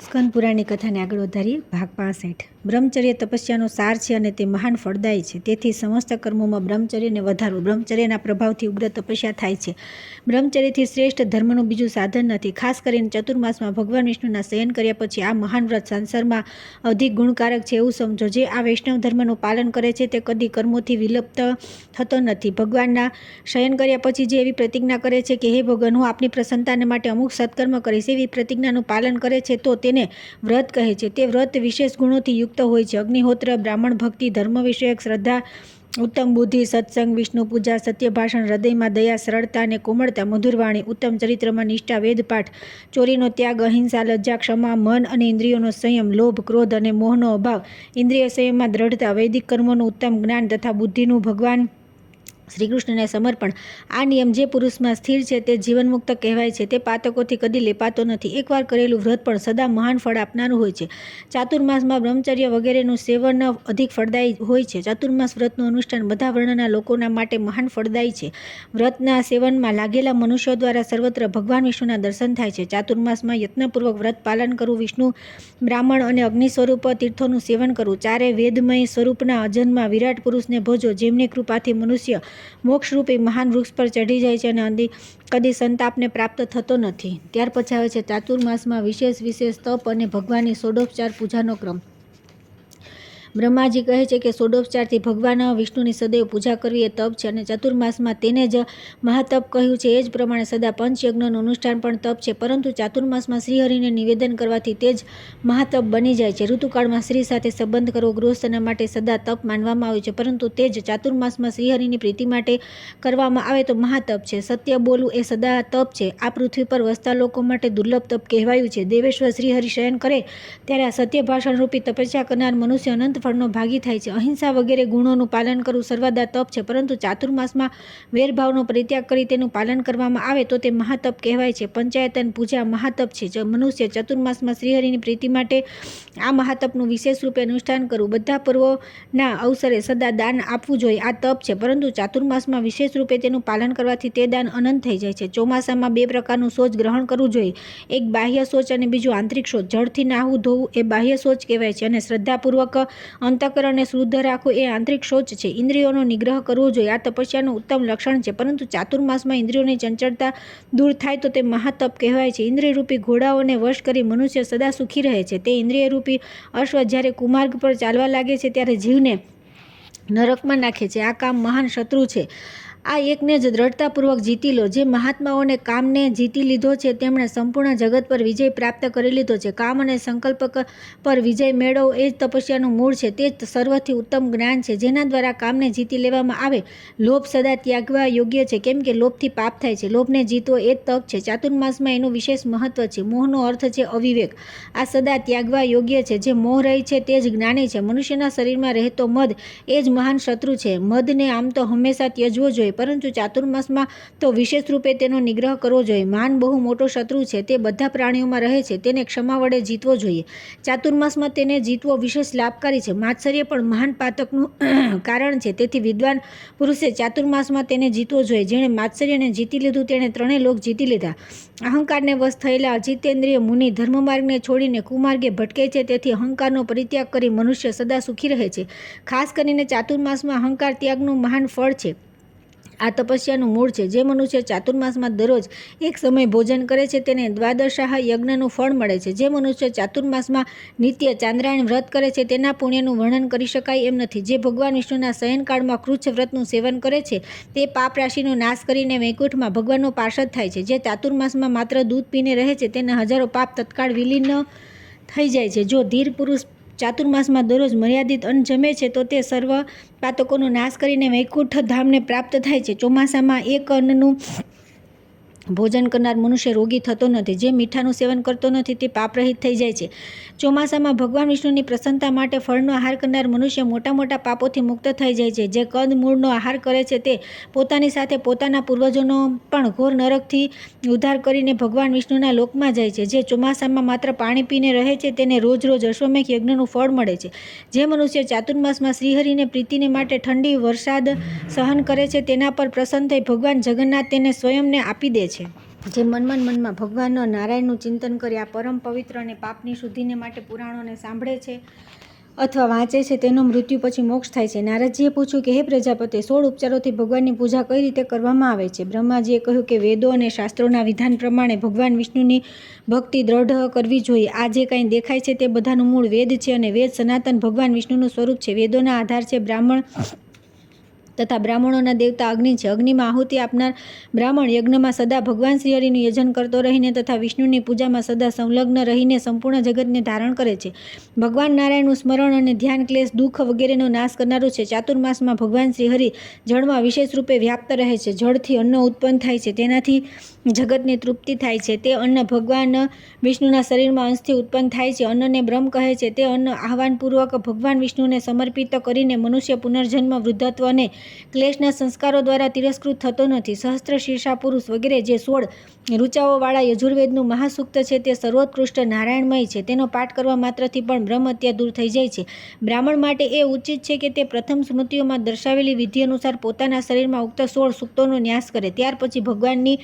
સ્કંદ પુરાણની કથાને આગળ વધારીએ. ભાગ 65. બ્રહ્મચર્ય તપસ્યાનો સાર છે અને તે મહાન ફળદાયી છે. તેથી સમસ્ત કર્મોમાં બ્રહ્મચર્યને વધારવું. બ્રહ્મચર્યના પ્રભાવથી ઉગ્ર તપસ્યા થાય છે. બ્રહ્મચર્યથી શ્રેષ્ઠ ધર્મનું બીજું સાધન નથી. ખાસ કરીને ચતુર્માસમાં ભગવાન વિષ્ણુના શયન કર્યા પછી આ મહાન વ્રત સંસારમાં અધિક ગુણકારક છે એવું સમજો. જે આ વૈષ્ણવ ધર્મનું પાલન કરે છે તે કદી કર્મોથી વિલુપ્ત થતો નથી. ભગવાનના શયન કર્યા પછી જે એવી પ્રતિજ્ઞા કરે છે કે હે ભગવાન, હું આપની પ્રસન્નતાને માટે અમુક સત્કર્મ કરીશ, એવી પ્રતિજ્ઞાનું પાલન કરે છે તો તેને વ્રત કહે છે. તે વ્રત વિશેષ ગુણોથી યુક્ત હોય છે. અગ્નિહોત્ર, બ્રાહ્મણ ભક્તિ, ધર્મ વિષયક શ્રદ્ધા, ઉત્તમ બુદ્ધિ, સત્સંગ, વિષ્ણુ પૂજા, સત્ય ભાષણ, હૃદયમાં દયા, સરળતા અને કોમળતા, મધુરવાણી, ઉત્તમ ચરિત્રમાં નિષ્ઠા, વેદપાઠ, ચોરીનો ત્યાગ, અહિંસા, લજ્જા, ક્ષમા, મન અને ઇન્દ્રિયોનો સંયમ, લોભ, ક્રોધ અને મોહનો અભાવ, ઇન્દ્રિય સંયમમાં દ્રઢતા, વૈદિક કર્મોનું ઉત્તમ જ્ઞાન તથા બુદ્ધિનું ભગવાન શ્રીકૃષ્ણને સમર્પણ. આ નિયમ જે પુરુષમાં સ્થિર છે તે જીવનમુક્ત કહેવાય છે. તે પાતકોથી કદી લેપાતો નથી. એકવાર કરેલું વ્રત પણ સદા મહાન ફળ આપનારું હોય છે. ચાતુર્માસમાં બ્રહ્મચર્ય વગેરેનું સેવન અધિક ફળદાયી હોય છે. ચાતુર્માસ વ્રતનું અનુષ્ઠાન બધા વર્ણના લોકોના માટે મહાન ફળદાયી છે. વ્રતના સેવનમાં લાગેલા મનુષ્યો દ્વારા સર્વત્ર ભગવાન વિષ્ણુના દર્શન થાય છે. ચાતુર્માસમાં યત્નપૂર્વક વ્રત પાલન કરવું, વિષ્ણુ, બ્રાહ્મણ અને અગ્નિ સ્વરૂપ તીર્થોનું સેવન કરવું, ચારે વેદમય સ્વરૂપના અજન્મા વિરાટ પુરુષને ભજો, જેમની કૃપાથી મનુષ્ય મોક્ષરૂપી મહાન વૃક્ષ પર ચઢી જાય છે અને કદી સંતાપને પ્રાપ્ત થતો નથી. ત્યાર પછી આવે છે ચાતુર્માસમાં વિશેષ તપ અને ભગવાનની ષોડોપચાર પૂજાનો ક્રમ. બ્રહ્માજી કહે છે કે ષોડોપચારથી ભગવાન વિષ્ણુની સદૈવ પૂજા કરવી એ તપ છે અને ચતુર્માસમાં તેને જ મહાતપ કહ્યું છે. એ જ પ્રમાણે સદા પંચયજ્ઞનું અનુષ્ઠાન પણ તપ છે. પરંતુ ચાતુર્માસમાં શ્રીહરિને નિવેદન કરવાથી તે જ મહાતપ બની જાય છે. ઋતુકાળમાં સ્ત્રી સાથે સંબંધ કરવો ગૃહસ્થના માટે સદા તપ માનવામાં આવે છે, પરંતુ તે જ ચાતુર્માસમાં શ્રીહરિની પ્રીતિ માટે કરવામાં આવે તો મહાતપ છે. સત્ય બોલવું એ સદા તપ છે. આ પૃથ્વી પર વસતા લોકો માટે દુર્લભ તપ કહેવાયું છે. દેવેશ્વર શ્રીહરિ શયન કરે ત્યારે આ સત્ય ભાષણ રૂપી તપસ્યા કરનાર મનુષ્ય અનંત ફળનો ભાગી થાય છે. અહિંસા વગેરે ગુણોનું પાલન કરવું સર્વદા તપ છે, પરંતુ ચાતુર્માસમાં વેરભાવનો પરિત્યાગ કરી તેનું પાલન કરવામાં આવે તો તે મહાતપ કહેવાય છે. પંચાયતન પૂજા મહાતપ છે. મનુષ્ય ચતુર્માસમાં શ્રીહરિની પ્રીતિ માટે આ મહાતપનું વિશેષ રૂપે અનુષ્ઠાન કરવું, બધા પર્વોના અવસરે સદા દાન આપવું જોઈએ, આ તપ છે. પરંતુ ચાતુર્માસમાં વિશેષ રૂપે તેનું પાલન કરવાથી તે દાન અનંત થઈ જાય છે. ચોમાસામાં 2 પ્રકારનું શૌચ ગ્રહણ કરવું જોઈએ. એક બાહ્ય શૌચ અને બીજું આંતરિક શૌચ. જળથી નાહવું ધોવું એ બાહ્ય શૌચ કહેવાય છે અને શ્રદ્ધાપૂર્વક અંતઃકરણને શુદ્ધ રાખવું એ આંતરિક શૌચ છે. ઇન્દ્રિયોનો નિગ્રહ કરવો જોઈએ, આ તપસ્યાનું ઉત્તમ લક્ષણ છે. પરંતુ ચાતુર્માસમાં ઇન્દ્રિયોની ચંચળતા દૂર થાય તો તે મહાતપ કહેવાય છે. ઇન્દ્રિયરૂપી ઘોડાઓને વશ કરી મનુષ્ય સદા સુખી રહે છે. તે ઇન્દ્રિયરૂપી અશ્વ જ્યારે કુમાર્ગ પર ચાલવા લાગે છે ત્યારે જીવને નરકમાં નાખે છે. આ કામ મહાન શત્રુ છે. આ એકને જ દ્રઢતાપૂર્વક જીતી લો. જે મહાત્માઓને કામને જીતી લીધો છે તેમણે સંપૂર્ણ જગત પર વિજય પ્રાપ્ત કરી લીધો છે. કામ અને સંકલ્પ પર વિજય મેળવવો એ જ તપસ્યાનું મૂળ છે. તે જ સર્વથી ઉત્તમ જ્ઞાન છે જેના દ્વારા કામને જીતી લેવામાં આવે. લોભ સદા ત્યાગવા યોગ્ય છે, કેમ કે લોભથી પાપ થાય છે. લોભને જીતવો એ જ તપ છે. ચાતુર્માસમાં એનું વિશેષ મહત્વ છે. મોહનો અર્થ છે અવિવેક. આ સદા ત્યાગવા યોગ્ય છે. જે મોહ રહી છે તે જ જ્ઞાની છે. મનુષ્યના શરીરમાં રહેતો મદ એ જ મહાન શત્રુ છે. મદને આમ તો હંમેશા ત્યજવો જોઈએ, પરંતુ ચાતુર્માસમાં તો વિશેષ રૂપે તેનો નિગ્રહ કરવો જોઈએ. માન બહુ મોટો શત્રુ છે. તે બધા પ્રાણીઓમાં રહે છે. તેને ક્ષમા વડે જીતવો જોઈએ. ચાતુર્માસમાં તેને જીતવો વિશેષ લાભકારી છે. માત્સર્ય પણ મહાન પાતકનું કારણ છે. તેથી વિદ્વાન પુરુષે ચાતુર્માસમાં તેને જીતવો જોઈએ. જેણે માત્સર્યને જીતી લીધું તેણે ત્રણેય લોક જીતી લીધા. અહંકારને વશ થયેલા અજિતેન્દ્રિય મુનિ ધર્મમાર્ગને છોડીને કુમાર્ગે ભટકે છે. તેથી અહંકારનો પરિત્યાગ કરી મનુષ્ય સદા સુખી રહે છે. ખાસ કરીને ચાતુર્માસમાં અહંકાર ત્યાગનું મહાન ફળ છે. આ તપસ્યાનું મૂળ છે. જે મનુષ્ય ચાતુર્માસમાં દરરોજ એક સમય ભોજન કરે છે તેને દ્વાદશાહ યજ્ઞનું ફળ મળે છે. જે મનુષ્ય ચાતુર્માસમાં નિત્ય ચાંદ્રાયણ વ્રત કરે છે તેના પુણ્યનું વર્ણન કરી શકાય એમ નથી. જે ભગવાન વિષ્ણુના શયનકાળમાં કૃચ્છ વ્રતનું સેવન કરે છે તે પાપ રાશિનો નાશ કરીને વૈકુંઠમાં ભગવાનનો પાર્ષદ થાય છે. જે ચાતુર્માસમાં માત્ર દૂધ પીને રહે છે તેના હજારો પાપ તત્કાળ વિલીન થઈ જાય છે. જો ધીર પુરુષ ચાતુર્માસમાં દરરોજ મર્યાદિત અન્ન જમે છે તો તે સર્વ પાતકોનો નાશ કરીને વૈકુંઠ ધામને પ્રાપ્ત થાય છે. ચોમાસામાં એક અન્નનું ભોજન કરનાર મનુષ્ય રોગી થતો નથી. જે મીઠાનું સેવન કરતો નથી તે પાપરહિત થઈ જાય છે. ચોમાસામાં ભગવાન વિષ્ણુની પ્રસન્નતા માટે ફળનો આહાર કરનાર મનુષ્ય મોટા મોટા પાપોથી મુક્ત થઈ જાય છે. જે કંદ મૂળનો આહાર કરે છે તે પોતાની સાથે પોતાના પૂર્વજોનો પણ ઘોર નરકથી ઉદ્ધાર કરીને ભગવાન વિષ્ણુના લોકમાં જાય છે. જે ચોમાસામાં માત્ર પાણી પીને રહે છે તેને રોજ રોજ અશ્વમેઘ યજ્ઞનું ફળ મળે છે. જે મનુષ્ય ચાતુર્માસમાં શ્રીહરિને પ્રીતિને માટે ઠંડી વરસાદ સહન કરે છે તેના પર પ્રસન્ન થઈ ભગવાન જગન્નાથ તેને સ્વયંને આપી દે છે. જે મનમાં ભગવાન નારાયણનું ચિંતન કરી આ પરમ પવિત્ર અને પાપની શુદ્ધિને માટે પુરાણોને સાંભળે છે અથવા વાંચે છે તેનો મૃત્યુ પછી મોક્ષ થાય છે. નારદજીએ પૂછ્યું કે હે પ્રજાપતિ, 16 ઉપચારોથી ભગવાનની પૂજા કઈ રીતે કરવામાં આવે છે? બ્રહ્માજીએ કહ્યું કે વેદો અને શાસ્ત્રોના વિધાન પ્રમાણે ભગવાન વિષ્ણુની ભક્તિ દ્રઢ કરવી જોઈએ. આ જે કંઈ દેખાય છે તે બધાનું મૂળ વેદ છે અને વેદ સનાતન ભગવાન વિષ્ણુનું સ્વરૂપ છે. વેદોના આધાર છે બ્રાહ્મણ તથા બ્રાહ્મણોના દેવતા અગ્નિ છે. અગ્નિમાં આહુતિ આપનાર બ્રાહ્મણ યજ્ઞમાં સદા ભગવાન શ્રીહરિનું યજન કરતો રહીને તથા વિષ્ણુની પૂજામાં સદા સંલગ્ન રહીને સંપૂર્ણ જગતને ધારણ કરે છે. ભગવાન નારાયણનું સ્મરણ અને ધ્યાન ક્લેશ, દુઃખ વગેરેનો નાશ કરનારું છે. ચાતુર્માસમાં ભગવાન શ્રીહરિ જળમાં વિશેષ રૂપે વ્યાપ્ત રહે છે. જળથી અન્ન ઉત્પન્ન થાય છે, તેનાથી જગતની તૃપ્તિ થાય છે. તે અન્ન ભગવાન વિષ્ણુના શરીરમાં અંશથી ઉત્પન્ન થાય છે. અન્નને બ્રહ્મ કહે છે. તે અન્ન આહવાનપૂર્વક ભગવાન વિષ્ણુને સમર્પિત કરીને મનુષ્ય પુનર્જન્મ, વૃદ્ધત્વ અને ક્લેશના સંસ્કારો દ્વારા તિરસ્કૃત થતો નથી. સહસ્ત્ર શીર્ષા પુરુષ વગેરે જે 16 ઋચાઓવાળા યજુર્વેદનું મહાસૂક્ત છે તે સર્વોત્કૃષ્ટ નારાયણમય છે. તેનો પાઠ કરવા માત્રથી પણ બ્રહ્મ હત્યા દૂર થઈ જાય છે. બ્રાહ્મણ માટે એ ઉચિત છે કે તે પ્રથમ સ્મૃતિઓમાં દર્શાવેલી વિધિ અનુસાર પોતાના શરીરમાં ઉક્ત 16 સૂક્તોનો ન્યાસ કરે. ત્યાર પછી ભગવાનની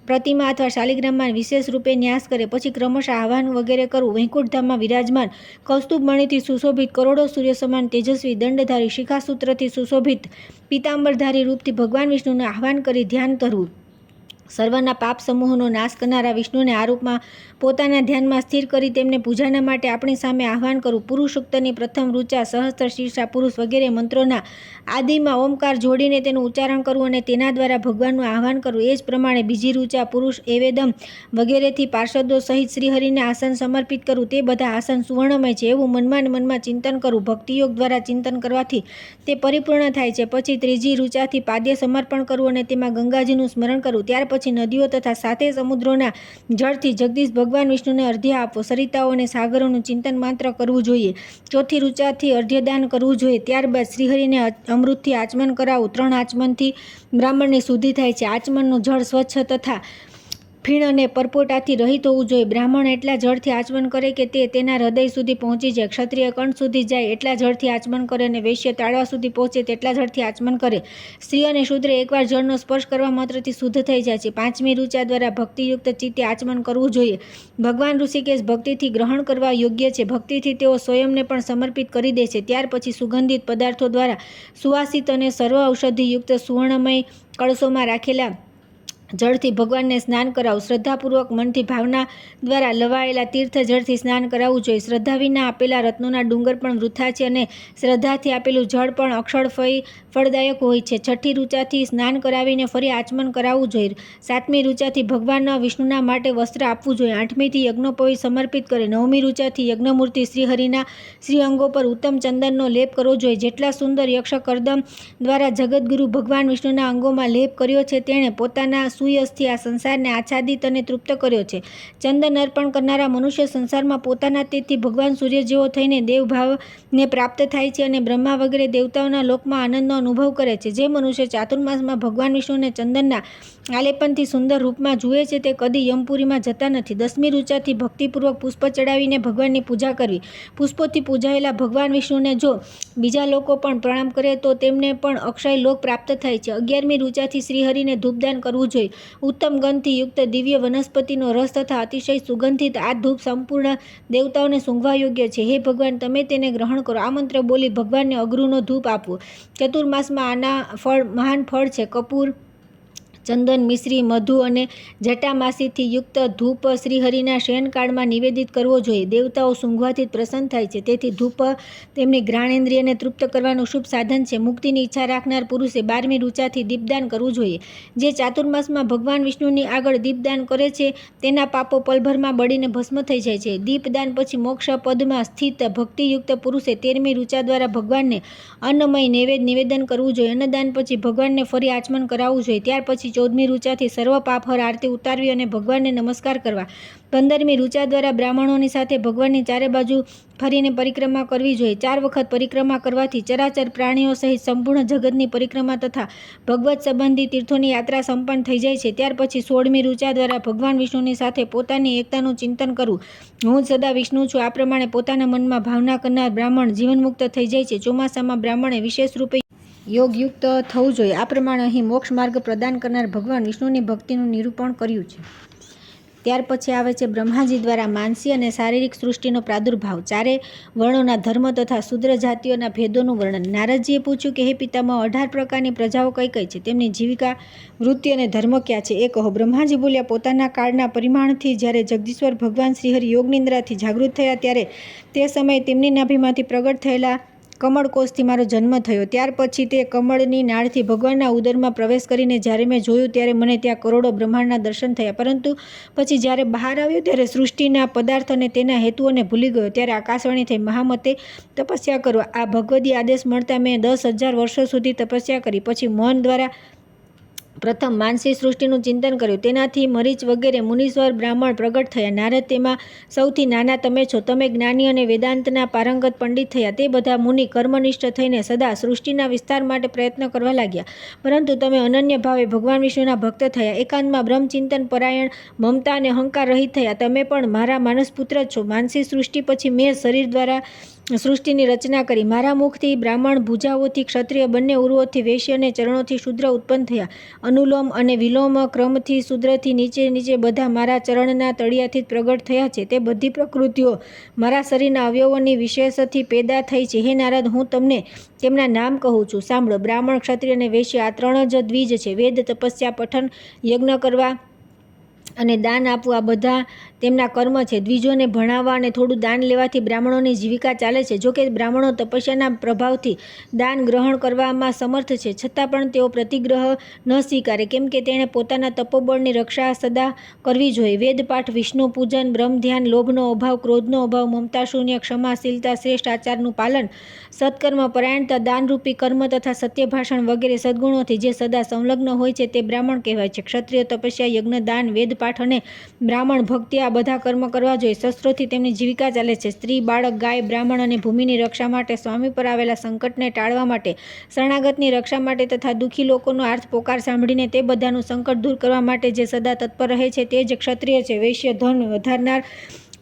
પ્રતિમા અથવા શાલિગ્રામમાં વિશેષ રૂપે ન્યાસ કરે. પછી ક્રમશઃ આહવાન વગેરે કરવું. વૈકુંઠધામમાં વિરાજમાન કૌસ્તુભ મણિથી સુશોભિત, કરોડો સૂર્ય સમાન તેજસ્વી, દંડધારી, શિખાસૂત્રથી સુશોભિત, પીતાંબરધારી રૂપથી ભગવાન વિષ્ણુનું આહ્વાન કરી ધ્યાન કરવું. સર્વના પાપ સમૂહનો નાશ કરનારા વિષ્ણુને આ રૂપમાં પોતાના ધ્યાનમાં સ્થિર કરી તેમને પૂજાના માટે આપણી સામે આહ્વાન કરવું. પુરુષોક્તની પ્રથમ ઋચા, સહસ્ત્ર શીર્ષા પુરુષ વગેરે મંત્રોના આદિમાં ઓમકાર જોડીને તેનું ઉચ્ચારણ કરવું અને તેના દ્વારા ભગવાનનું આહ્વાન કરવું. એ જ પ્રમાણે બીજી ઋચા, પુરુષ, એવેદમ વગેરેથી પાર્ષદો સહિત શ્રીહરિને આસન સમર્પિત કરવું. તે બધા આસન સુવર્ણમય છે એવું મનમાં ચિંતન કરવું. ભક્તિયોગ દ્વારા ચિંતન કરવાથી તે પરિપૂર્ણ થાય છે. પછી ત્રીજી ઋચાથી પાદ્ય સમર્પણ કરવું અને તેમાં ગંગાજીનું સ્મરણ કરવું. ત્યાર પછી નદીઓ તથા 7 સમુદ્રોના જળથી જગદીશ ભગવાન વિષ્ણુને અર્ધ્ય આપવો. સરિતાઓ અને સાગરોનું ચિંતન માત્ર કરવું જોઈએ. ચોથી ઋચાથી અર્ધ્યદાન કરવું જોઈએ. ત્યારબાદ શ્રીહરિને અમૃતથી આચમન કરાવવું. 3 આચમનથી બ્રાહ્મણની શુદ્ધિ થાય છે. આચમનનું જળ સ્વચ્છ તથા ફીણ અને પરપોટાથી રહિત હોવું જોઈએ. બ્રાહ્મણ એટલા જળથી આચમન કરે કે તે તેના હૃદય સુધી પહોંચી જાય. ક્ષત્રિય કંઠ સુધી જાય એટલા જળથી આચમન કરે અને વૈશ્ય તાળવા સુધી પહોંચે તેટલા જળથી આચમન કરે. સ્ત્રી અને શૂદ્ર એકવાર જળનો સ્પર્શ કરવા માત્રથી શુદ્ધ થઈ જાય છે. 5મી ઋચા દ્વારા ભક્તિયુક્ત ચિત્તે આચમન કરવું જોઈએ. ભગવાન ઋષિકેશ ભક્તિથી ગ્રહણ કરવા યોગ્ય છે. ભક્તિથી તેઓ સ્વયંને પણ સમર્પિત કરી દે છે. ત્યાર પછી સુગંધિત પદાર્થો દ્વારા સુવાસિત અને સર્વ ઔષધિયુક્ત સુવર્ણમય કળશોમાં રાખેલા જળથી ભગવાનને સ્નાન કરાવવું. શ્રદ્ધાપૂર્વક મનથી ભાવના દ્વારા લવાયેલા તીર્થ જળથી સ્નાન કરાવવું જોઈએ. શ્રદ્ધા વિના આપેલા રત્નોના ડુંગર પણ વૃથા છે અને શ્રદ્ધાથી આપેલું જળ પણ અક્ષળ ફળદાયક હોય છે. 6ઠ્ઠી ઋચાથી સ્નાન કરાવીને ફરી આચમન કરાવવું જોઈએ. 7મી ઋચાથી ભગવાન વિષ્ણુના માટે વસ્ત્ર આપવું જોઈએ. 8મીથી યજ્ઞોપવિત સમર્પિત કરે. 9મી ઋચાથી યજ્ઞમૂર્તિ શ્રીહરિના શ્રી અંગો પર ઉત્તમ ચંદનનો લેપ કરવો જોઈએ. જેટલા સુંદર યક્ષકર્દમ દ્વારા જગતગુરુ ભગવાન વિષ્ણુના અંગોમાં લેપ કર્યો છે તેણે પોતાના સુયશથી આ સંસારને આચ્છાદિત અને તૃપ્ત કર્યો છે. ચંદન અર્પણ કરનારા મનુષ્ય સંસારમાં પોતાના તેજથી ભગવાન સૂર્ય જેવો થઈને દેવભાવને પ્રાપ્ત થાય છે અને બ્રહ્મા વગેરે દેવતાઓના લોકમાં આનંદનો અનુભવ કરે છે. જે મનુષ્ય ચાતુર્માસમાં ભગવાન વિષ્ણુને ચંદનના આલેપનથી સુંદર રૂપમાં જુએ છે તે કદી યમપુરીમાં જતા નથી. 10મી ઋચાથી ભક્તિપૂર્વક પુષ્પ ચડાવીને ભગવાનની પૂજા કરવી. પુષ્પોથી પૂજાયેલા ભગવાન વિષ્ણુને જો બીજા લોકો પણ પ્રણામ કરે તો તેમને પણ અક્ષય લોક પ્રાપ્ત થાય છે. 11મી ઋચાથી શ્રીહરિને ધૂપદાન કરવું જોઈએ. ઉત્તમ ગંધથી યુક્ત દિવ્ય વનસ્પતિનો રસ તથા અતિશય સુગંધિત આ ધૂપ સંપૂર્ણ દેવતાઓને સૂંઘવા યોગ્ય છે. હે ભગવાન, તમે તેને ગ્રહણ કરો. આ મંત્ર બોલી ભગવાનને અઘરૂનો ધૂપ આપવો. ચતુર્માસમાં આના મહાન ફળ છે. કપૂર, ચંદન, મિશ્રી, મધુ અને જટામાસીથી યુક્ત ધૂપ શ્રીહરિના શયનકાળમાં નિવેદિત કરવો જોઈએ. દેવતાઓ સૂંઘવાથી પ્રસન્ન થાય છે. તેથી ધૂપ તેમની ઘ્રાણેન્દ્રિયને તૃપ્ત કરવાનું શુભ સાધન છે. મુક્તિની ઈચ્છા રાખનાર પુરુષે 12મી ઋચાથી દીપદાન કરવું જોઈએ. જે ચાતુર્માસમાં ભગવાન વિષ્ણુની આગળ દીપદાન કરે છે તેના પાપો પલભરમાં બળીને ભસ્મ થઈ જાય છે. દીપદાન પછી મોક્ષ પદમાં સ્થિત ભક્તિયુક્ત પુરુષે 13મી ઋચા દ્વારા ભગવાનને અન્નમય નિવેદન કરવું જોઈએ. અન્નદાન પછી ભગવાનને ફરી આચમન કરાવવું જોઈએ. ત્યાર પછી 14મી ઋચાથી સર્વ પાપહર આરતી ઉતારવી અને ભગવાનને નમસ્કાર કરવા. 15મી ઋચા દ્વારા બ્રાહ્મણોની સાથે ભગવાનની ચારે બાજુ ફરીને પરિક્રમા કરવી જોઈએ. 4 વખત પરિક્રમા કરવાથી ચરાચર પ્રાણીઓ સહિત સંપૂર્ણ જગતની પરિક્રમા તથા ભગવત સંબંધી તીર્થોની યાત્રા સંપન્ન થઈ જાય છે. ત્યાર પછી 16મી ઋચા દ્વારા ભગવાન વિષ્ણુની સાથે પોતાની એકતાનું ચિંતન કરવું. હું જ સદા વિષ્ણુ છું. આ પ્રમાણે પોતાના મનમાં ભાવના કરનાર બ્રાહ્મણ જીવનમુક્ત થઈ જાય છે. ચોમાસામાં બ્રાહ્મણે વિશેષ રૂપે યોગયુક્ત થવું જોઈએ. આ પ્રમાણે અહીં મોક્ષ માર્ગ પ્રદાન કરનાર ભગવાન વિષ્ણુની ભક્તિનું નિરૂપણ કર્યું છે. ત્યાર પછી આવે છે બ્રહ્માજી દ્વારા માનસી અને શારીરિક સૃષ્ટિનો પ્રાદુર્ભાવ, ચારે વર્ણોના ધર્મ તથા શુદ્ર જાતિઓના ભેદોનું વર્ણન. નારદજીએ પૂછ્યું કે હે પિતામહ, 18 પ્રકારની પ્રજાઓ કઈ કઈ છે? તેમની જીવિકા, વૃત્તિ અને ધર્મ ક્યાં છે એ કહો. બ્રહ્માજી બોલ્યા, પોતાના કાળના પરિમાણથી જ્યારે જગદીશ્વર ભગવાન શ્રીહરિ યોગ નિંદ્રાથી જાગૃત થયા ત્યારે તે સમયે તેમની નાભીમાંથી પ્રગટ થયેલા કમળકોષથી મારો જન્મ થયો. ત્યાર પછી તે કમળની નાળથી ભગવાનના ઉદરમાં પ્રવેશ કરીને જ્યારે મેં જોયું ત્યારે મને ત્યાં કરોડો બ્રહ્માંડના દર્શન થયા. પરંતુ પછી જ્યારે બહાર આવ્યો ત્યારે સૃષ્ટિના પદાર્થ અને તેના હેતુઓને ભૂલી ગયો. ત્યારે આકાશવાણી થઈ, મહામતે તપસ્યા કરો. આ ભગવદી આદેશ મળતા મેં 10,000 વર્ષો સુધી તપસ્યા કરી. પછી મૌન દ્વારા પ્રથમ માનસી સૃષ્ટિનું ચિંતન કર્યું. તેનાથી મરીચ વગેરે મુનીશ્વર બ્રાહ્મણ પ્રગટ થયા. નારદ તેમાં સૌથી નાના તમે છો. તમે જ્ઞાની અને વેદાંતના પારંગત પંડિત થયા. તે બધા મુનિ કર્મનિષ્ઠ થઈને સદા સૃષ્ટિના વિસ્તાર માટે પ્રયત્ન કરવા લાગ્યા. પરંતુ તમે અનન્ય ભાવે ભગવાન વિષ્ણુના ભક્ત થયા. એકાંતમાં બ્રહ્મચિંતન પરાયણ, મમતા અને અહંકાર રહિત થયા. તમે પણ મારા માનસપુત્ર જ છો. માનસી સૃષ્ટિ પછી મેં શરીર દ્વારા સૃષ્ટિની રચના કરી. મારા મુખથી બ્રાહ્મણ, ભુજાઓથી ક્ષત્રિય, બંને ઉરુઓથી વૈશ્ય અને ચરણોથી શૂદ્ર ઉત્પન્ન થયા. અનુલોમ અને વિલોમ ક્રમથી શૂદ્રથી નીચે નીચે બધા મારા ચરણના તળિયાથી જ પ્રગટ થયા છે. તે બધી પ્રકૃતિઓ મારા શરીરના અવયવોની વિશેષથી પેદા થઈ છે. હે નારદ, હું તમને તેમના નામ કહું છું, સાંભળો. બ્રાહ્મણ, ક્ષત્રિય અને વૈશ્ય આ 3 જ દ્વિજ છે. વેદ, તપસ્યા, પઠન, યજ્ઞ કરવા અને દાન આપવું આ બધા તેમના કર્મ છે. દ્વિજોને ભણાવવા અને થોડું દાન લેવાથી બ્રાહ્મણોની જીવિકા ચાલે છે. જોકે બ્રાહ્મણો તપસ્યાના પ્રભાવથી દાન ગ્રહણ કરવામાં સમર્થ છે, છતાં પણ તેઓ પ્રતિગ્રહ ન સ્વીકારે, કેમ કે તેણે પોતાના તપોબળની રક્ષા સદા કરવી જોઈએ. વેદપાઠ, વિષ્ણુ પૂજન, બ્રહ્મ ધ્યાન, લોભનો અભાવ, ક્રોધનો અભાવ, મમતા શૂન્ય, ક્ષમાશીલતા, શ્રેષ્ઠ આચારનું પાલન, સત્કર્મ પરાયણતા, દાનરૂપી કર્મ તથા સત્ય ભાષણ વગેરે સદગુણોથી જે સદા સંલગ્ન હોય છે તે બ્રાહ્મણ કહેવાય છે. ક્ષત્રિય તપસ્યા, યજ્ઞ, દાન, વેદપાઠ અને બ્રાહ્મણ ભક્તિ આ બધા કર્મ કરવા જોઈએ. શસ્ત્રોથી તેમની જીવિકા ચાલે છે. સ્ત્રી, બાળક, ગાય, બ્રાહ્મણ અને ભૂમિની રક્ષા માટે, સ્વામી પર આવેલા સંકટને ટાળવા માટે, શરણાગતની રક્ષા માટે તથા દુઃખી લોકોનો આર્ત પોકાર સાંભળીને તે બધાનું સંકટ દૂર કરવા માટે જે સદા તત્પર રહે છે તે જ ક્ષત્રિય છે. વૈશ્ય ધન વધારનાર,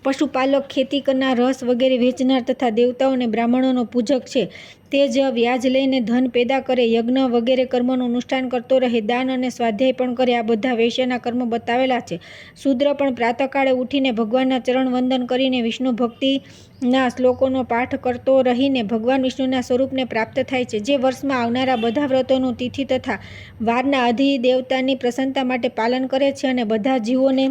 પશુપાલક, ખેતી કરનાર, રસ વગેરે વેચનાર તથા દેવતાઓ અને બ્રાહ્મણોનો પૂજક છે. તે જ વ્યાજ લઈને ધન પેદા કરે, યજ્ઞ વગેરે કર્મોનું અનુષ્ઠાન કરતો રહે, દાન અને સ્વાધ્યાય પણ કરે. આ બધા વૈશ્યના કર્મ બતાવેલા છે. શૂદ્ર પણ પ્રાતઃકાળે ઉઠીને ભગવાનના ચરણ વંદન કરીને વિષ્ણુ ભક્તિના શ્લોકોનો પાઠ કરતો રહીને ભગવાન વિષ્ણુના સ્વરૂપને પ્રાપ્ત થાય છે. જે વર્ષમાં આવનારા બધા વ્રતોનું તિથિ તથા વારના અધિદેવતાની પ્રસન્નતા માટે પાલન કરે છે અને બધા જીવોને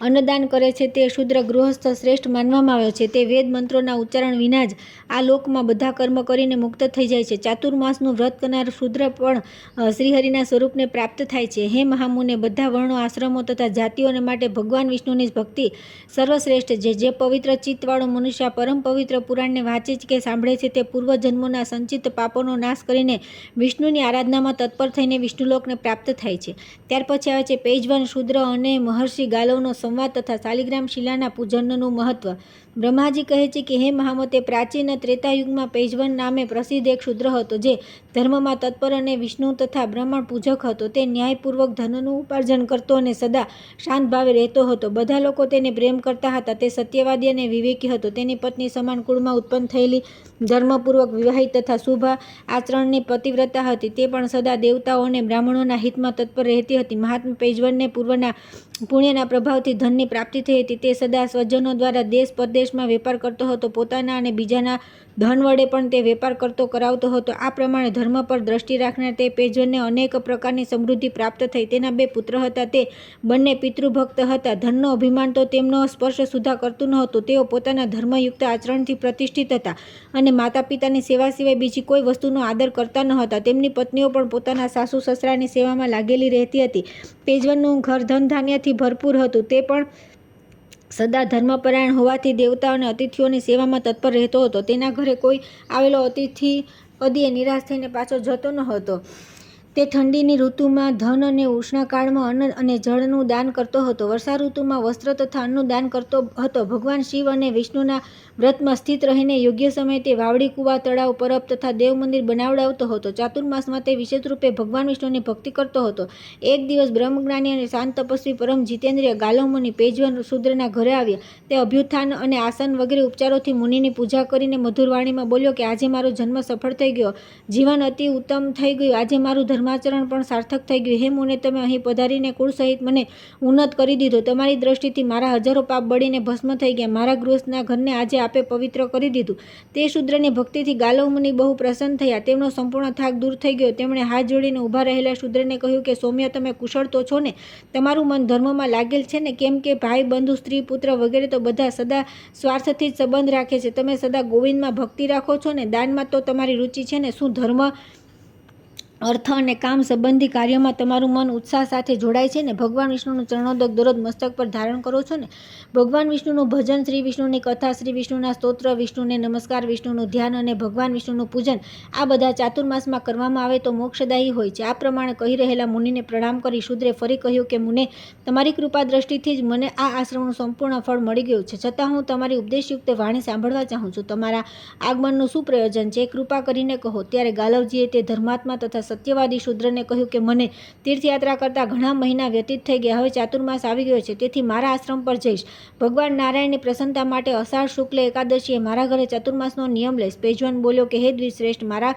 અન્નદાન કરે છે, તે શૂદ્ર ગૃહસ્થ શ્રેષ્ઠ માનવામાં આવ્યો છે. તે વેદ મંત્રોના ઉચ્ચારણ વિના જ આ લોકમાં બધા કર્મ કરીને મુક્ત થઈ જાય છે. ચાતુર્માસનું વ્રત કરનાર શૂદ્ર પણ શ્રીહરિના સ્વરૂપને પ્રાપ્ત થાય છે. હે મહામુને, બધા વર્ણો, આશ્રમો તથા જાતિઓને માટે ભગવાન વિષ્ણુની ભક્તિ સર્વશ્રેષ્ઠ છે. જે પવિત્ર ચિત્તવાળો મનુષ્ય પરમ પવિત્ર પુરાણને વાંચે કે સાંભળે છે તે પૂર્વજન્મોના સંચિત પાપોનો નાશ કરીને વિષ્ણુની આરાધનામાં તત્પર થઈને વિષ્ણુલોકને પ્રાપ્ત થાય છે. ત્યાર પછી આવે છે પેજ 1, શૂદ્ર અને મહર્ષિ ગાલવનો સંવાદ તથા શાલિગ્રામ શિલાના પૂજનનું મહત્વ. બ્રહ્માજી કહે છે કે હે મહામતે, પ્રાચીન ત્રેતાયુગમાં પેજ 1 નામે પ્રસિદ્ધ એક શૂદ્ર હતો જે ધર્મમાં તત્પર અને વિષ્ણુ તથા બ્રાહ્મણ પૂજક હતો. તે ન્યાયપૂર્વક ધનનું ઉપાર્જન કરતો અને સદા શાંત ભાવે રહેતો હતો. બધા લોકો તેને પ્રેમ કરતા હતા. તે સત્યવાદી અને વિવેકી હતો. તેની પત્ની સમાન કુળમાં ઉત્પન્ન થયેલી, ધર્મપૂર્વક વિવાહિત તથા શુભ આચરણની પતિવ્રતા હતી. તે પણ સદા દેવતાઓ અને બ્રાહ્મણોના હિતમાં તત્પર રહેતી હતી. મહાત્મા પેજ 1ને પૂર્વના પુણ્યના પ્રભાવથી ધનની પ્રાપ્તિ થઈ હતી. તે સદા સ્વજનો દ્વારા દેશ પરદેશમાં વેપાર કરતો હતો. પોતાના અને બીજાના ધન વડે પણ તે વેપાર કરતો કરાવતો હતો. આ પ્રમાણે ધર્મ પર દ્રષ્ટિ રાખનાર તે પેજ 1ને અનેક પ્રકારની સમૃદ્ધિ પ્રાપ્ત થઈ. તેના 2 પુત્ર હતા. તે બંને પિતૃભક્ત હતા. ધનનો અભિમાન તો તેમનો સ્પર્શ સુધા કરતું ન હતું. તેઓ પોતાના ધર્મયુક્ત આચરણથી પ્રતિષ્ઠિત હતા અને માતા પિતાની સેવા સિવાય બીજી કોઈ વસ્તુનો આદર કરતા ન હતા. તેમની પત્નીઓ પણ પોતાના સાસુ સસરાની સેવામાં લાગેલી રહેતી હતી. પેજ 1નું ઘર ધન ધાન્યથી ભરપૂર હતું. તે પણ સદા ધર્મપરાયણ હોવાથી દેવતાઓ અને અતિથિઓની સેવામાં તત્પર રહેતો હતો. તેના ઘરે કોઈ આવેલો અતિથિ કદીએ નિરાશ થઈને પાછો જતો ન હતો. તે ઠંડીની ઋતુમાં ધન અને ઉષ્ણકાળમાં અન્ન અને જળનું દાન કરતો હતો. વર્ષા ઋતુમાં વસ્ત્ર તથા અન્નનું દાન કરતો હતો. ભગવાન શિવ અને વિષ્ણુના વ્રતમાં સ્થિત રહીને યોગ્ય સમયે તે વાવડી, કુવા, તળાવ, પરબ તથા દેવ મંદિર બનાવડાવતો હતો. ચાતુર્માસમાં તે વિશેષ રૂપે ભગવાન વિષ્ણુની ભક્તિ કરતો હતો. એક દિવસ બ્રહ્મજ્ઞાની અને શાંત તપસ્વી પરમ જીતેન્દ્રિય ગાલવ મુનિ પેજ 1 શૂદ્રના ઘરે આવ્યા. તે અભ્યુત્થાન અને આસન વગેરે ઉપચારોથી મુનિની પૂજા કરીને મધુર વાણીમાં બોલ્યો કે આજે મારો જન્મ સફળ થઈ ગયો, જીવન અતિ ઉત્તમ થઈ ગયું. આજે મારું ધર્મ ધર્માચરણ પણ સાર્થક થઈ ગયું. હે મુને, તમે અહીં પધારીને કુળ સહિત મને ઉન્નત કરી દીધો. તમારી દ્રષ્ટિથી મારા હજારો પાપ બળીને ભસ્મ થઈ ગયા. મારા ગૃહસ્થના ઘરને આજે આપે પવિત્ર કરી દીધું. તે શૂદ્રની ભક્તિથી ગાલવ મુનિ બહુ પ્રસન્ન થયા. તેમનો સંપૂર્ણ થાક દૂર થઈ ગયો. તેમણે હાથ જોડીને ઊભા રહેલા શૂદ્રને કહ્યું કે સૌમ્ય, તમે કુશળ તો છો ને? તમારું મન ધર્મમાં લાગેલ છે ને? કેમ કે ભાઈ, બંધુ, સ્ત્રી, પુત્ર વગેરે તો બધા સદા સ્વાર્થથી જ સંબંધ રાખે છે. તમે સદા ગોવિંદમાં ભક્તિ રાખો છો ને? દાનમાં તો તમારી રુચિ છે ને? શું ધર્મ, અર્થ અને કામ સંબંધી કાર્યોમાં તમારું મન ઉત્સાહ સાથે જોડાય છે ને? ભગવાન વિષ્ણુનું ચરણોદક દરરોજ મસ્તક પર ધારણ કરો છો ને? ભગવાન વિષ્ણુનું ભજન, શ્રી વિષ્ણુની કથા, શ્રી વિષ્ણુના સ્તોત્ર, વિષ્ણુને નમસ્કાર, વિષ્ણુનું ધ્યાન અને ભગવાન વિષ્ણુનું પૂજન આ બધા ચાતુર્માસમાં કરવામાં આવે તો મોક્ષદાયી હોય છે. આ પ્રમાણે કહી રહેલા મુનિને પ્રણામ કરી શૂદ્રે ફરી કહ્યું કે મુને, તમારી કૃપા દ્રષ્ટિથી જ મને આ આશ્રમનું સંપૂર્ણ ફળ મળી ગયું છે. છતાં હું તમારી ઉપદેશયુક્ત વાણી સાંભળવા ચાહું છું. તમારા આગમનનું શું પ્રયોજન છે? કૃપા કરીને કહો. ત્યારે ગાલવજીએ તે ધર્માત્મા તથા સત્યવાદી શૂદ્રને કહ્યું કે મને તીર્થયાત્રા કરતા ઘણા મહિના વ્યતીત થઈ ગયા. હવે ચાતુર્માસ આવી ગયો છે, તેથી મારા આશ્રમ પર જઈશ. ભગવાન નારાયણની પ્રસન્નતા માટે અષાઢ શુક્લ એકાદશીએ મારા ઘરે ચાતુર્માસનો નિયમ લઈશ. પેજવાન બોલ્યો કે હે દ્વિશ્રેષ્ઠ, મારા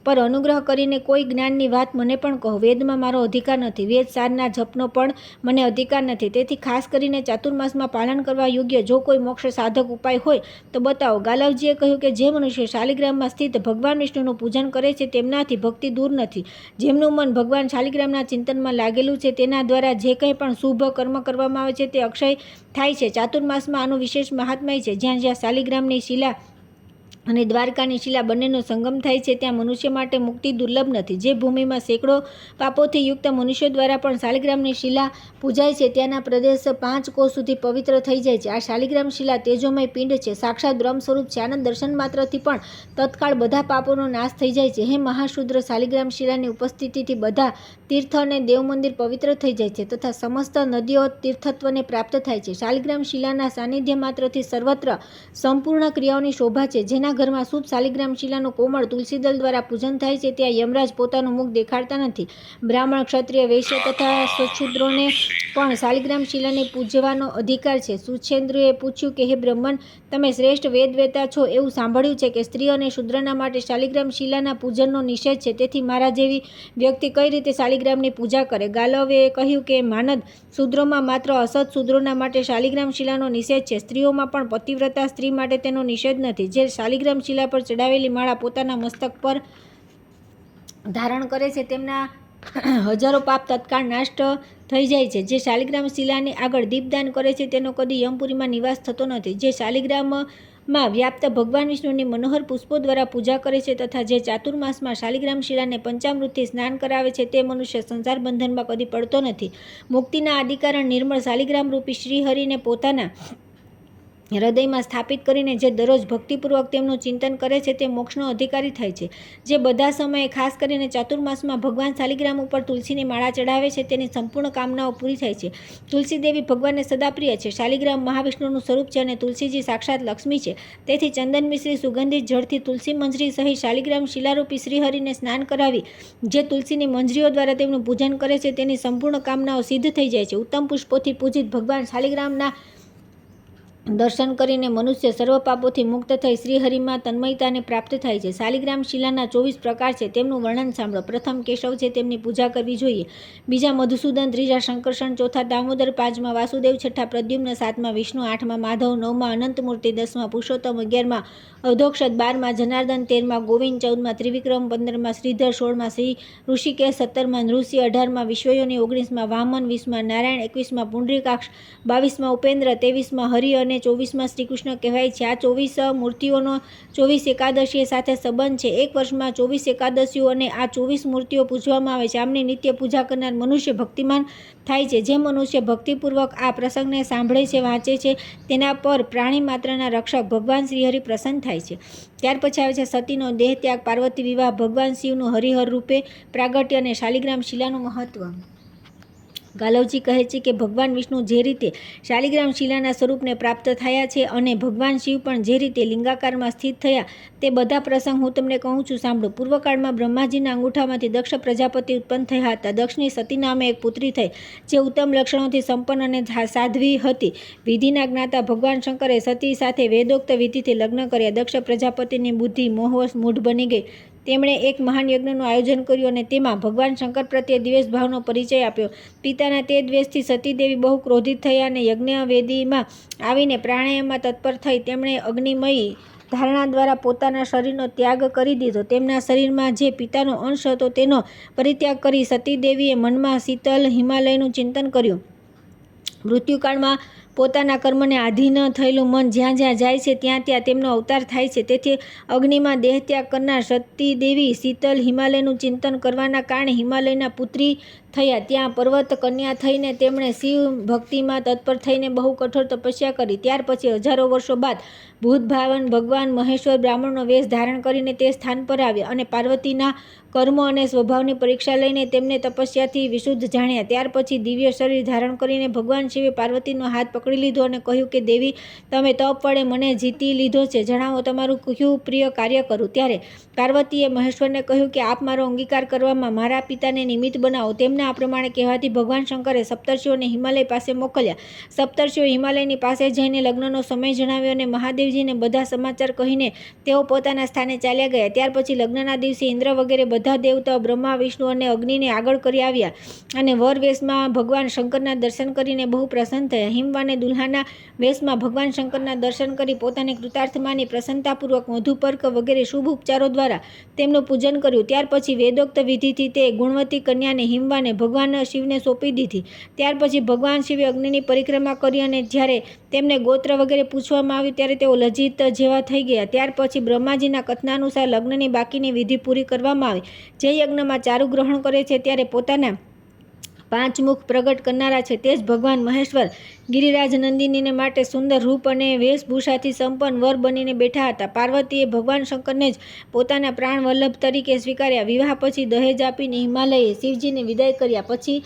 પર અનુગ્રહ કરીને કોઈ જ્ઞાનની વાત મને પણ કહો. વેદમાં મારો અધિકાર નથી. વેદ સારના જપનો પણ મને અધિકાર નથી. તેથી ખાસ કરીને ચાતુર્માસમાં પાલન કરવા યોગ્ય જો કોઈ મોક્ષ સાધક ઉપાય હોય તો બતાવો. ગાલવજીએ કહ્યું કે જે મનુષ્ય શાલિગ્રામમાં સ્થિત ભગવાન વિષ્ણુનું પૂજન કરે છે તેમનાથી ભક્તિ દૂર નથી. જેમનું મન ભગવાન શાલિગ્રામના ચિંતનમાં લાગેલું છે તેના દ્વારા જે કંઈ પણ શુભ કર્મ કરવામાં આવે છે તે અક્ષય થાય છે. ચાતુર્માસમાં આનું વિશેષ મહાત્મ્ય છે. જ્યાં જ્યાં શાલિગ્રામની શિલા અને દ્વારકાની શિલા બંનેનો સંગમ થાય છે ત્યાં મનુષ્ય માટે મુક્તિ દુર્લભ નથી. જે ભૂમિમાં સેંકડો પાપોથી યુક્ત મનુષ્યો દ્વારા પણ શાલિગ્રામની શિલા પૂજાય છે ત્યાંના પ્રદેશ 5 કોસ સુધી પવિત્ર થઈ જાય છે. આ શાલિગ્રામ શિલા તેજોમય પિંડ છે, સાક્ષાત બ્રહ્મ સ્વરૂપ છે. આનંદ દર્શન માત્રથી પણ તત્કાળ બધા પાપોનો નાશ થઈ જાય છે. હે મહાશુદ્ર, શાલિગ્રામ શિલાની ઉપસ્થિતિથી બધા તીર્થ અને દેવ મંદિર પવિત્ર થઈ જાય છે તથા સમસ્ત નદીઓ તીર્થત્વને પ્રાપ્ત થાય છે. શાલિગ્રામ શિલાના સાનિધ્ય માત્રથી સર્વત્ર સંપૂર્ણ ક્રિયાઓની શોભા છે. જેના ઘરમાં શુભ શાલિગ્રામ શિલાનું કોમળ તુલસીદલ દ્વારા પૂજન થાય છે ત્યાં યમરાજ પોતાનું મુખ દેખાડતા નથી. બ્રાહ્મણ, ક્ષત્રિય, વૈશ્ય તથા સચ્છૂદ્રોને પણ શાલિગ્રામ શિલાને પૂજવાનો અધિકાર છે. સુછેન્દ્રએ પૂછ્યું કે હે બ્રહ્મન, તમે શ્રેષ્ઠ વેદવેતા છો. એવું સાંભળ્યું છે કે સ્ત્રી અને શૂદ્રના માટે શાલિગ્રામ શિલાના પૂજનનો નિષેધ છે. તેથી મારા જેવી વ્યક્તિ કઈ રીતે શાલિગ્રામની પૂજા કરે? ગાલવે કહ્યું કે માનદ, શૂદ્રોમાં માત્ર અસત શૂદ્રોના માટે શાલિગ્રામ શિલાનો નિષેધ છે. સ્ત્રીઓમાં પણ પતિવ્રતા સ્ત્રી માટે તેનો નિષેધ નથી. જે શાલિગ્રામ શિલા પર ચડાવેલી માળા પોતાના મસ્તક પર ધારણ કરે છે તેમના હજારો પાપ તત્કાળ નાશ થઈ જાય છે. જે શાલિગ્રામ શિલાની આગળ દીપદાન કરે છે તેનો કદી યમપુરીમાં નિવાસ થતો નથી. જે શાલિગ્રામમાં વ્યાપ્ત ભગવાન વિષ્ણુની મનોહર પુષ્પો દ્વારા પૂજા કરે છે તથા જે ચાતુર્માસમાં શાલિગ્રામ શિલાને પંચામૃતથી સ્નાન કરાવે છે તે મનુષ્ય સંસાર બંધનમાં કદી પડતો નથી. મુક્તિના આદિકારણ નિર્મળ શાલિગ્રામ રૂપી શ્રીહરિને પોતાના હૃદયમાં સ્થાપિત કરીને જે દરરોજ ભક્તિપૂર્વક તેમનું ચિંતન કરે છે તે મોક્ષનો અધિકારી થાય છે. જે બધા સમયે ખાસ કરીને ચાતુર્માસમાં ભગવાન શાલિગ્રામ ઉપર તુલસીની માળા ચડાવે છે તેની સંપૂર્ણ કામનાઓ પૂરી થાય છે. તુલસી દેવી ભગવાનને સદા પ્રિય છે. શાલિગ્રામ મહાવિષ્ણુનું સ્વરૂપ છે અને તુલસીજી સાક્ષાત લક્ષ્મી છે. તેથી ચંદન મિશ્રી સુગંધિત જળથી તુલસી મંજરી સહિત શાલિગ્રામ શિલારૂપી શ્રીહરિને સ્નાન કરાવી જે તુલસીની મંજરીઓ દ્વારા તેમનું પૂજન કરે છે તેની સંપૂર્ણ કામનાઓ સિદ્ધ થઈ જાય છે. ઉત્તમ પુષ્પોથી પૂજિત ભગવાન શાલિગ્રામના દર્શન કરીને મનુષ્ય સર્વ પાપોથી મુક્ત થઈ શ્રીહરિમાં તન્મયતાને પ્રાપ્ત થાય છે. શાલિગ્રામ શિલાના 24 પ્રકાર છે. તેમનું વર્ણન સાંભળો. પ્રથમ કેશવ છે, તેમની પૂજા કરવી જોઈએ. બીજા મધુસૂદન, ત્રીજા શંકરષણ, ચોથા દામોદર, પાંચમા વાસુદેવ, છઠ્ઠા પ્રદ્યુમ્ન, સાતમા વિષ્ણુ, આઠમા માધવ, નવમા અનંતમૂર્તિ, દસમા પુરુષોત્તમ, 11મા અધોક્ષત, 12મા જનાર્દન, 13મા ગોવિંદ, 14મા ત્રિવિક્રમ, 15મા શ્રીધર, 16મા શ્રી ઋષિકેશ, 17મા નૃસિંહ, 18મા વિશ્વયોની, 19મા વામન, 20મા નારાયણ, 21મા પુંડરીકાક્ષ, 22મા ઉપેન્દ્ર, 23મા હરિ અને 24મા શ્રીકૃષ્ણ કહેવાય છે. આ 24 મૂર્તિઓનો 24 એકાદશીએ સાથે સંબંધ છે. એક વર્ષમાં 24 એકાદશીઓ અને આ 24 મૂર્તિઓ પૂજવામાં આવે છે. આમની નિત્ય પૂજા કરનાર મનુષ્ય ભક્તિમાન થાય છે. જે મનુષ્ય ભક્તિપૂર્વક આ પ્રસંગને સાંભળે છે, વાંચે છે, તેના પર પ્રાણી માત્રના રક્ષક ભગવાન શ્રીહરિ પ્રસન્ન થાય છે. ત્યાર પછી આવે છે સતીનો દેહ ત્યાગ, પાર્વતી વિવાહ, ભગવાન શિવનું હરિહર રૂપે પ્રાગટ્ય અને શાલિગ્રામ શિલાનું મહત્વ. ગાલવજી કહે છે કે ભગવાન વિષ્ણુ જે રીતે શાલિગ્રામ શિલાના સ્વરૂપને પ્રાપ્ત થયા છે અને ભગવાન શિવ પણ જે રીતે લિંગાકારમાં સ્થિત થયા તે બધા પ્રસંગ હું તમને કહું છું, સાંભળો. પૂર્વકાળમાં બ્રહ્માજીના અંગૂઠામાંથી દક્ષ પ્રજાપતિ ઉત્પન્ન થયા હતા. દક્ષની સતી નામે એક પુત્રી થઈ જે ઉત્તમ લક્ષણોથી સંપન્ન અને સાધ્વી હતી. વિધિના જ્ઞાતા ભગવાન શંકરે સતી સાથે વેદોક્ત વિધિથી લગ્ન કર્યા. દક્ષ પ્રજાપતિની બુદ્ધિ મોહવશ મૂઢ બની ગઈ. તેમણે એક મહાન યજ્ઞનું આયોજન કર્યું અને તેમાં ભગવાન શંકર પ્રત્યે દ્વેષભાવનો પરિચય આપ્યો. પિતાના તે દ્વેષથી સતીદેવી બહુ ક્રોધિત થયા અને યજ્ઞવેદીમાં આવીને પ્રાણાયામમાં તત્પર થઈ. તેમણે અગ્નિમયી ધારણા દ્વારા પોતાના શરીરનો ત્યાગ કરી દીધો. તેમના શરીરમાં જે પિતાનો અંશ હતો તેનો પરિત્યાગ કરી સતીદેવીએ મનમાં શીતલ હિમાલયનું ચિંતન કર્યું. મૃત્યુકાળમાં પોતાના કર્મને આધીન થયેલું મન જ્યાં જ્યાં જાય છે ત્યાં ત્યાં તેમનો અવતાર થાય છે. તેથી અગ્નિમાં દેહત્યાગ કરનાર સતીદેવી શીતલ હિમાલયનું ચિંતન કરવાના કારણે હિમાલયના પુત્રી થયા. ત્યાં પર્વત કન્યા થઈને તેમણે શિવ ભક્તિમાં તત્પર થઈને બહુ કઠોર તપસ્યા કરી. ત્યાર પછી હજારો વર્ષો બાદ ભૂતભાવન ભગવાન મહેશ્વર બ્રાહ્મણનો વેશ ધારણ કરીને તે સ્થાન પર આવ્યા અને પાર્વતીના કર્મો અને સ્વભાવની પરીક્ષા લઈને તેમને તપસ્યાથી વિશુદ્ધ જાણ્યા. ત્યાર પછી દિવ્ય શરીર ધારણ કરીને ભગવાન શિવે પાર્વતીનો હાથ પકડી લીધો અને કહ્યું કે દેવી, તમે તપ વડે મને જીતી લીધો છે. જણાવો તમારું કયું પ્રિય કાર્ય કરું. ત્યારે પાર્વતીએ મહેશ્વરને કહ્યું કે આપ મારો અંગીકાર કરવામાં મારા પિતાને નિમિત્ત બનાવો. તેમના આ પ્રમાણે કહેવાથી ભગવાન શંકરે સપ્તર્ષિઓને હિમાલય પાસે મોકલ્યા. સપ્તર્ષિઓ હિમાલયની પાસે જઈને લગ્નનો સમય જણાવ્યો અને મહાદેવજીને બધા સમાચાર કહીને તેઓ પોતાના સ્થાને ચાલ્યા ગયા. ત્યાર પછી લગ્નના દિવસે ઇન્દ્ર વગેરે બધા દેવતાઓ બ્રહ્મા, વિષ્ણુ અને અગ્નિને આગળ કરી આવ્યા અને વર વેશમાં ભગવાન શંકરના દર્શન કરીને બહુ પ્રસન્ન થયા. હિમવાને દુલ્હાના વેશમાં ભગવાન શંકરના દર્શન કરી પોતાને કૃતાર્થ માની પ્રસન્નતાપૂર્વક મધુપર્ક વગેરે શુભ ઉપચારો દ્વારા તેમનું પૂજન કર્યું. ત્યાર પછી વેદોક્ત વિધિથી તે ગુણવતી કન્યાને હિમવાને ભગવાન શિવને સોંપી દીધી. ત્યાર પછી ભગવાન શિવે અગ્નિની પરિક્રમા કરી અને જ્યારે તેમને ગોત્ર વગેરે પૂછવામાં આવ્યું ત્યારે તેઓ લજ્જિત જેવા થઈ ગયા. ત્યાર પછી બ્રહ્માજીના કથનાનુસાર લગ્નની બાકીની વિધિ પૂરી કરવામાં આવી. જે યજ્ઞમાં ચારુ ગ્રહણ કરે છે ત્યારે પોતાના 5 મુખ પ્રગટ કરનારા છે તે જ ભગવાન મહેશ્વર ગિરિરાજ નંદિનીને માટે સુંદર રૂપ અને વેશભૂષાથી સંપન્ન વર બનીને બેઠા હતા. પાર્વતીએ ભગવાન શંકરને જ પોતાના પ્રાણ વલ્લભ તરીકે સ્વીકાર્યા. વિવાહ પછી દહેજ આપીને હિમાલયે શિવજીને વિદાય કર્યા. પછી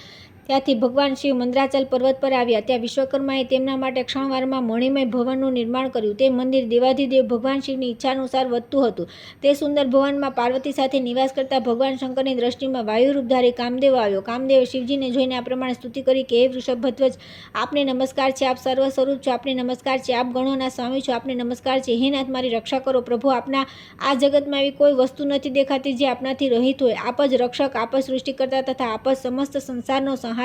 ત્યાંથી ભગવાન શિવ મંદ્રાચલ પર્વત પર આવ્યા. ત્યાં વિશ્વકર્માએ તેમના માટે ક્ષણવારમાં મણિમય ભવનનું નિર્માણ કર્યું. તે મંદિર દેવાધિદેવ ભગવાન શિવની ઈચ્છાનુસાર વધતું હતું. તે સુંદર ભવનમાં પાર્વતી સાથે નિવાસ કરતા ભગવાન શંકરની દ્રષ્ટિમાં વાયુરૂપધારી કામદેવ આવ્યો. કામદેવે શિવજીને જોઈને આ પ્રમાણે સ્તુતિ કરી કે હે વૃષભધ્વજ, આપને નમસ્કાર છે. આપ સર્વ સ્વરૂપ છો. આપને નમસ્કાર છે. આપ ગણોના સ્વામી છો. આપને નમસ્કાર છે. હે નાથ, મારી રક્ષા કરો. પ્રભુ, આપના આ જગતમાં એવી કોઈ વસ્તુ નથી દેખાતી જે આપનાથી રહિત હોય. આપ જ રક્ષક, આપ જ સૃષ્ટિકર્તા તથા આપ જ સમસ્ત સંસારનો સંહારક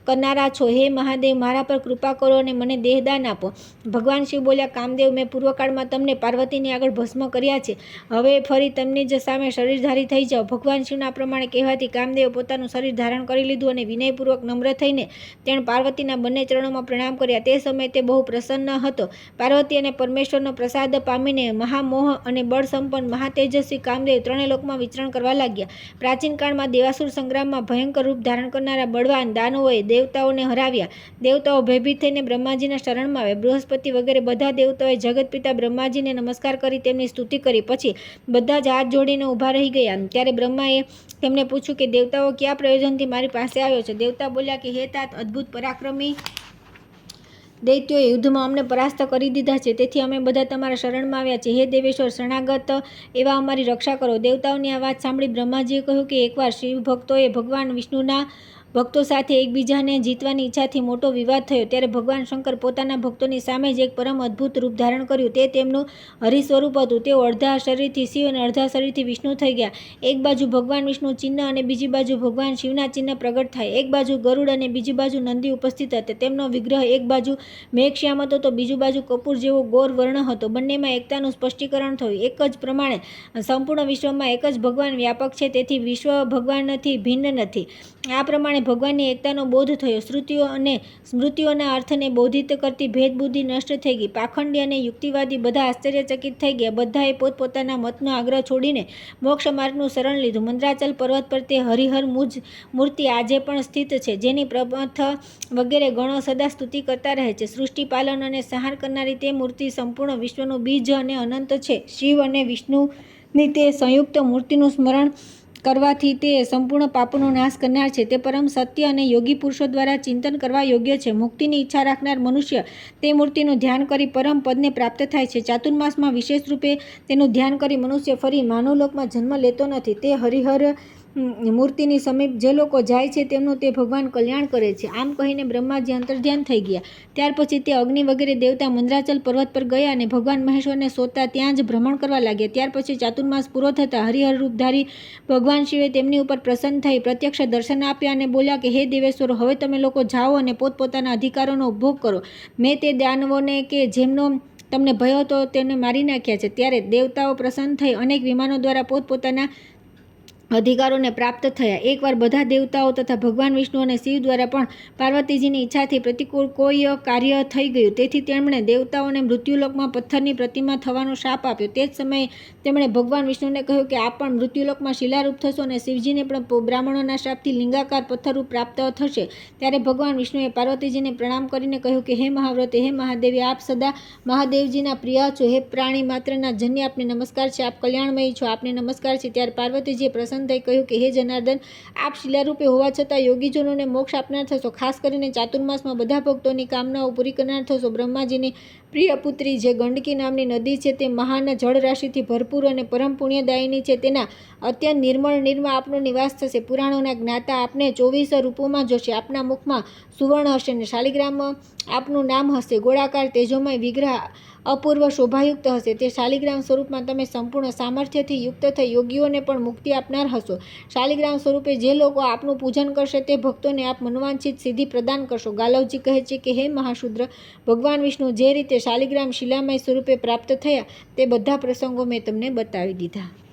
કરનારા છો. હે મહાદેવ, મારા પર કૃપા કરો અને મને દેહદાન આપો. ભગવાન શિવ બોલ્યા, કામદેવ, મેં પૂર્વકાળમાં તમને પાર્વતીની આગળ ભસ્મ કર્યા છે. હવે ફરી તેમની જ સામે શરીરધારી થઈ જાઓ. ભગવાન શિવના પ્રમાણે કહેવાથી કામદેવ પોતાનું શરીર ધારણ કરી લીધું અને વિનયપૂર્વક નમ્ર થઈને તેણે પાર્વતીના બંને ચરણોમાં પ્રણામ કર્યા. તે સમયે તે બહુ પ્રસન્ન હતો. પાર્વતી અને પરમેશ્વરનો પ્રસાદ પામીને મહામોહ અને બળ સંપન્ન મહાતેજસ્વી કામદેવ ત્રણેય લોકમાં વિચરણ કરવા લાગ્યા. પ્રાચીન કાળમાં દેવાસુર સંગ્રામમાં ભયંકર રૂપ ધારણ કરનારા બળવાન દાનવોએ દેવતાઓને હરાવ્યા. દેવતાઓ ભયભીત થઈને બ્રહ્માજીના શરણમાં આવ્યા. બૃહસ્પતિ વગેરે બધા દેવતાઓએ જગત પિતા બ્રહ્માજીને નમસ્કાર કરી તેમની સ્તુતિ કરી. પછી બધા જ હાથ જોડીને ઊભા રહી ગયા. ત્યારે બ્રહ્માએ તેમને પૂછ્યું કે દેવતાઓ કયા પ્રયોજનથી મારી પાસે આવ્યો છે. દેવતા બોલ્યા કે હે તાત, અદ્ભુત પરાક્રમી દૈત્યોએ યુદ્ધમાં અમને પરાસ્ત કરી દીધા છે. તેથી અમે બધા તમારા શરણમાં આવ્યા છે. હે દેવેશ્વર, શરણાગત એવા અમારી રક્ષા કરો. દેવતાઓની આ વાત સાંભળી બ્રહ્માજીએ કહ્યું કે એકવાર શિવ ભક્તોએ ભગવાન વિષ્ણુના ભક્તો સાથે એકબીજાને જીતવાની ઈચ્છાથી મોટો વિવાદ થયો. ત્યારે ભગવાન શંકર પોતાના ભક્તોની સામે જ એક પરમ અદ્ભુત રૂપ ધારણ કર્યું. તે તેમનું હરિસ્વરૂપ હતું. તેઓ અડધા શરીરથી શિવ અને અડધા શરીરથી વિષ્ણુ થઈ ગયા. એક બાજુ ભગવાન વિષ્ણુ ચિહ્ન અને બીજી બાજુ ભગવાન શિવના ચિહ્ન પ્રગટ થાય. એક બાજુ ગરુડ અને બીજી બાજુ નંદી ઉપસ્થિત હતા. તેમનો વિગ્રહ એક બાજુ મેઘશ્યામ હતો તો બીજુ બાજુ કપૂર જેવો ગોર વર્ણ હતો. બંનેમાં એકતાનું સ્પષ્ટીકરણ થયું. એક જ પ્રમાણે સંપૂર્ણ વિશ્વમાં એક જ ભગવાન વ્યાપક છે. તેથી વિશ્વ ભગવાનથી ભિન્ન નથી. આ પ્રમાણે ભગવાનની એકતાનો બોધ થયો. શ્રુતિઓ અને સ્મૃતિઓના અર્થને બોધિત કરતી ભેદબુદ્ધિ નષ્ટ થઈ ગઈ. પાખંડી અને યુક્તિવાદી બધા આશ્ચર્યચકિત થઈ ગયા. બધાએ પોતપોતાના મતનો આગ્રહ છોડીને મોક્ષ માર્ગનું શરણ લીધું. મંદ્રાચલ પર્વત પર તે હરિહર મૂર્તિ આજે પણ સ્થિત છે, જેની પ્રમથ વગેરે ગણો સદા સ્તુતિ કરતા રહે છે. સૃષ્ટિ પાલન અને સંહાર કરનારી તે મૂર્તિ સંપૂર્ણ વિશ્વનું બીજ અને અનંત છે. શિવ અને વિષ્ણુની તે સંયુક્ત મૂર્તિનું સ્મરણ કરવાથી તે સંપૂર્ણ પાપોનો નાશ કરનાર છે. તે પરમ સત્ય અને યોગી પુરુષો દ્વારા ચિંતન કરવા યોગ્ય છે. મુક્તિની ઈચ્છા રાખનાર મનુષ્ય તે મૂર્તિનું ધ્યાન કરી પરમ પદને પ્રાપ્ત થાય છે. ચાતુર્માસમાં વિશેષ રૂપે તેનું ધ્યાન કરી મનુષ્ય ફરી માનવલોકમાં જન્મ લેતો નથી. તે હરિહર મૂર્તિની સમીપ જે લોકો જાય છે તેમનું તે ભગવાન કલ્યાણ કરે છે. આમ કહીને બ્રહ્માજી અંતર્ધ્યાન થઈ ગયા. ત્યાર પછી તે અગ્નિ વગેરે દેવતા મંદરાચલ પર્વત પર ગયા અને ભગવાન મહેશ્વરને શોધતા ત્યાં જ ભ્રમણ કરવા લાગ્યા. ત્યાર પછી ચાતુર્માસ પૂરો થતાં હરિહર રૂપધારી ભગવાન શિવે તેમની ઉપર પ્રસન્ન થઈ પ્રત્યક્ષ દર્શન આપ્યા અને બોલ્યા કે હે દેવેશ્વરો, હવે તમે લોકો જાઓ અને પોતપોતાના અધિકારોનો ઉપભોગ કરો. મેં તે દાનવોને કે જેમનો તમને ભય હતો તેને મારી નાખ્યા છે. ત્યારે દેવતાઓ પ્રસન્ન થઈ અનેક વિમાનો દ્વારા પોતપોતાના અધિકારોને પ્રાપ્ત થયા. એકવાર બધા દેવતાઓ તથા ભગવાન વિષ્ણુ અને શિવ દ્વારા પણ પાર્વતીજીની ઈચ્છાથી પ્રતિકૂળ કોઈ કાર્ય થઈ ગયું. તેથી તેમણે દેવતાઓને મૃત્યુલોકમાં પથ્થરની પ્રતિમા થવાનો શાપ આપ્યો. તે જ સમયે તેમણે ભગવાન વિષ્ણુને કહ્યું કે આપ પણ મૃત્યુલોકમાં શિલારૂપ થશો અને શિવજીને પણ બ્રાહ્મણોના શાપથી લિંગાકાર પથ્થરરૂપ પ્રાપ્ત થશે. ત્યારે ભગવાન વિષ્ણુએ પાર્વતીજીને પ્રણામ કરીને કહ્યું કે હે મહાવ્રતે, હે મહાદેવી, આપ સદા મહાદેવજીના પ્રિય છો. હે પ્રાણી માત્રના જન્ય, આપને નમસ્કાર છે. આપ કલ્યાણમયી છો, આપને નમસ્કાર છે. ત્યારે પાર્વતીજીએ પ્રસન્ન થઈ કહ્યું કે હે જનાર્દન, આપ શિલારૂપે હોવા છતાં યોગીજનોને મોક્ષ આપનાર થશો. ખાસ કરીને ચાતુર્માસમાં બધા ભક્તોની કામનાઓ પૂરી કરનાર થશો. બ્રહ્માજીની પ્રિય પુત્રી જે ગંડકી નામની નદી છે તે મહાન જળરાશિથી ભરપૂર અને પરમ પુણ્યદાયિની છે. તેના અત્યંત નિર્મળ નીરમાં આપનો નિવાસ થશે. પુરાણોના જ્ઞાતા આપને 24 રૂપોમાં જોશે. આપના મુખમાં સુવર્ણ હશે અને શાલિગ્રામ આપનું નામ હશે. ગોળાકાર તેજોમય વિગ્રહ અપૂર્વ શોભાયુક્ત હશે. તે શાલિગ્રામ સ્વરૂપમાં તમે સંપૂર્ણ સામર્થ્યથી યુક્ત થઈ યોગીઓને પણ મુક્તિ આપનાર હશો. શાલિગ્રામ સ્વરૂપે જે લોકો આપનું પૂજન કરશે તે ભક્તોને આપ મનવાંછિત સિદ્ધિ પ્રદાન કરશો. ગાલવજી કહે છે કે હે મહાશુદ્ર, ભગવાન વિષ્ણુ જે રીતે શાલિગ્રામ શિલામય સ્વરૂપે પ્રાપ્ત થયા તે બધા પ્રસંગો મેં તમને બતાવી દીધા.